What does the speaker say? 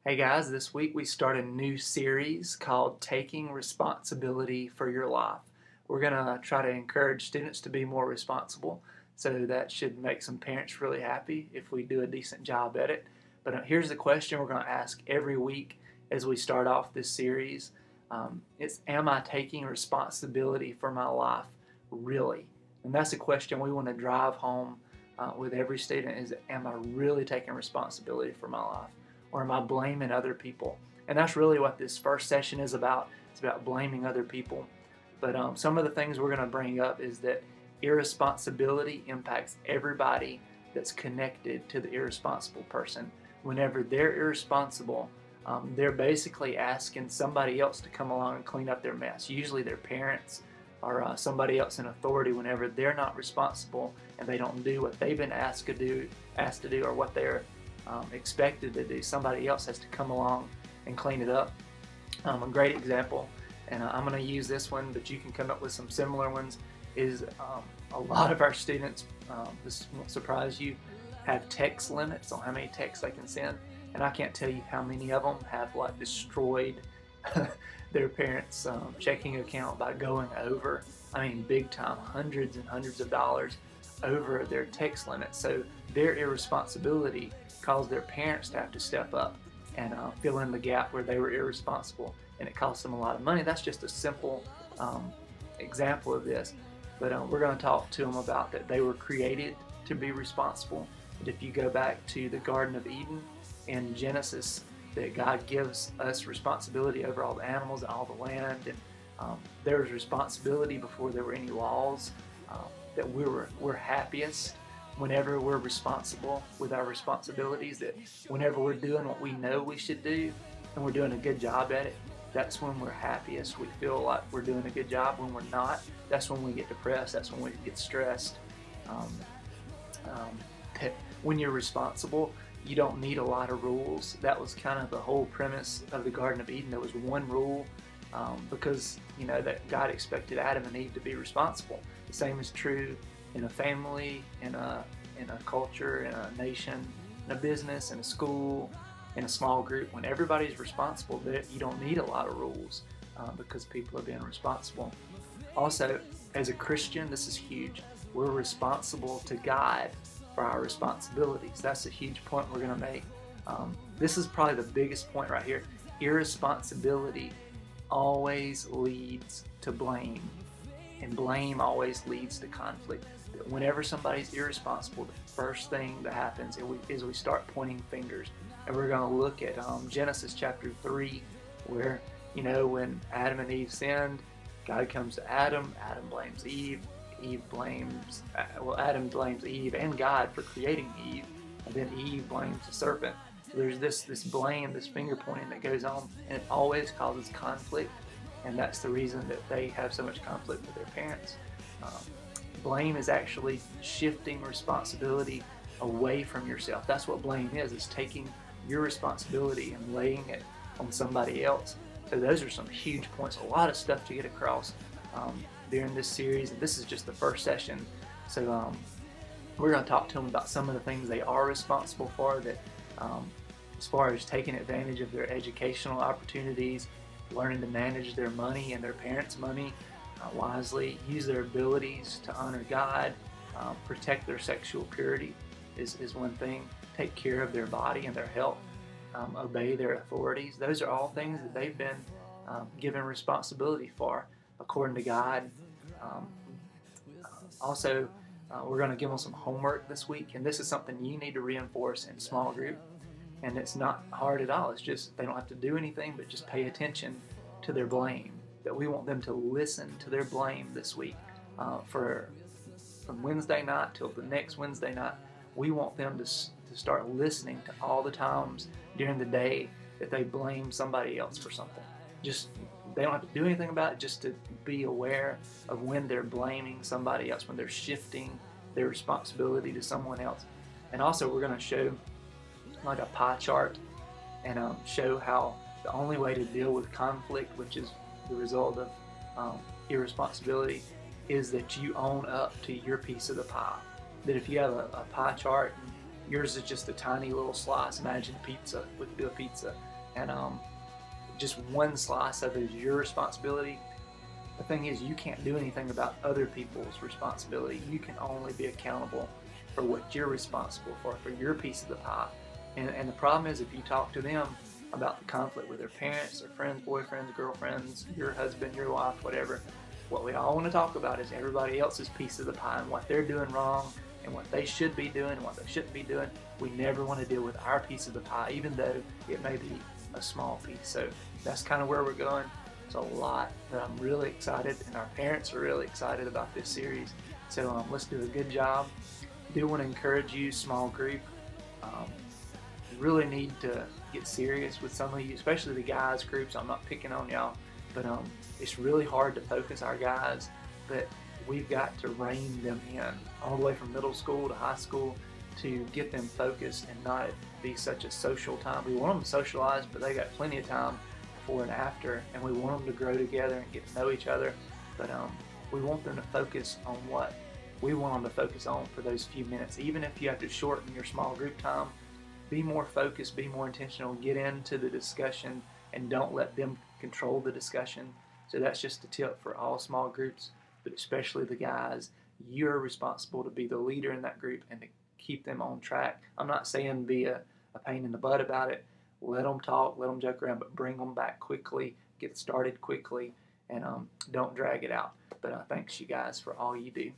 Hey guys, this week we start a new series called Taking Responsibility for Your Life. We're going to try to encourage students to be more responsible, so that should make some parents really happy if we do a decent job at it. But here's the question we're going to ask every week as we start off this series. It's, am I taking responsibility for my life really? And that's a question we want to drive home with every student is, am I really taking responsibility for my life? Or am I blaming other people? And that's really what this first session is about. It's about blaming other people. But some of the things we're going to bring up is that irresponsibility impacts everybody that's connected to the irresponsible person. Whenever they're irresponsible, they're basically asking somebody else to come along and clean up their mess. Usually their parents or somebody else in authority. Whenever they're not responsible and they don't do what they've been asked to do, or what they're expected to do, somebody else has to come along and clean it up. A great example, and I'm going to use this one, but you can come up with some similar ones, is a lot of our students, this won't surprise you, have text limits on how many texts they can send, and I can't tell you how many of them have destroyed their parents' checking account by going over, big time, hundreds and hundreds of dollars over their text limit. So their irresponsibility caused their parents to have to step up and fill in the gap where they were irresponsible, and it cost them a lot of money. That's just a simple example of this, but we're going to talk to them about that they were created to be responsible. And if you go back to the Garden of Eden in Genesis, that God gives us responsibility over all the animals and all the land, and there was responsibility before there were any laws. That we're happiest whenever we're responsible with our responsibilities, that whenever we're doing what we know we should do and we're doing a good job at it, that's when we're happiest. We feel like we're doing a good job. When we're not, that's when we get depressed, that's when we get stressed. When you're responsible, you don't need a lot of rules. That was kind of the whole premise of the Garden of Eden. There was one rule because that God expected Adam and Eve to be responsible. The same is true in a family, in a culture, in a nation, in a business, in a school, in a small group. When everybody's responsible, you don't need a lot of rules because people are being responsible. Also, as a Christian, this is huge. We're responsible to God for our responsibilities. That's a huge point we're going to make. This is probably the biggest point right here. Irresponsibility always leads to blame, and blame always leads to conflict. Whenever somebody's irresponsible, the first thing that happens is we start pointing fingers. And we're going to look at Genesis chapter 3, where, when Adam and Eve sinned, God comes to Adam, Adam blames Eve, Adam blames Eve and God for creating Eve, and then Eve blames the serpent. So there's this blame, this finger pointing that goes on, and it always causes conflict, and that's the reason that they have so much conflict with their parents. Blame is actually shifting responsibility away from yourself. That's what blame is. It's taking your responsibility and laying it on somebody else. So those are some huge points, a lot of stuff to get across during this series. And this is just the first session. So we're going to talk to them about some of the things they are responsible for, that as far as taking advantage of their educational opportunities, learning to manage their money and their parents' money wisely, use their abilities to honor God, protect their sexual purity is one thing, take care of their body and their health, obey their authorities. Those are all things that they've been given responsibility for according to God. Also, we're going to give them some homework this week, and this is something you need to reinforce in small group. And it's not hard at all. It's just they don't have to do anything but just pay attention to their blame. That we want them to listen to their blame this week. From Wednesday night till the next Wednesday night, we want them to start listening to all the times during the day that they blame somebody else for something. Just they don't have to do anything about it, just to be aware of when they're blaming somebody else, when they're shifting their responsibility to someone else. And also we're going to show like a pie chart and show how the only way to deal with conflict, which is the result of irresponsibility, is that you own up to your piece of the pie. That if you have a pie chart and yours is just a tiny little slice. Imagine pizza. We could do a pizza, and just one slice of it is your responsibility. The thing is, you can't do anything about other people's responsibility. You can only be accountable for what you're responsible for your piece of the pie. And the problem is, if you talk to them about the conflict with their parents, their friends, boyfriends, girlfriends, your husband, your wife, whatever, what we all want to talk about is everybody else's piece of the pie and what they're doing wrong and what they should be doing and what they shouldn't be doing. We never want to deal with our piece of the pie, even though it may be a small piece. So that's kind of where we're going. It's a lot that I'm really excited, and our parents are really excited about this series. So let's do a good job. I do want to encourage you, small group. You really need to get serious with some of you, especially the guys groups. I'm not picking on y'all, but it's really hard to focus our guys, but we've got to rein them in all the way from middle school to high school to get them focused and not be such a social time. We want them to socialize, but they got plenty of time before and after, and we want them to grow together and get to know each other, but we want them to focus on what we want them to focus on for those few minutes. Even if you have to shorten your small group time, be more focused, be more intentional, get into the discussion, and don't let them control the discussion. So that's just a tip for all small groups, but especially the guys. You're responsible to be the leader in that group and to keep them on track. I'm not saying be a pain in the butt about it. Let them talk, let them joke around, but bring them back quickly, get started quickly, and don't drag it out. But thanks you guys for all you do.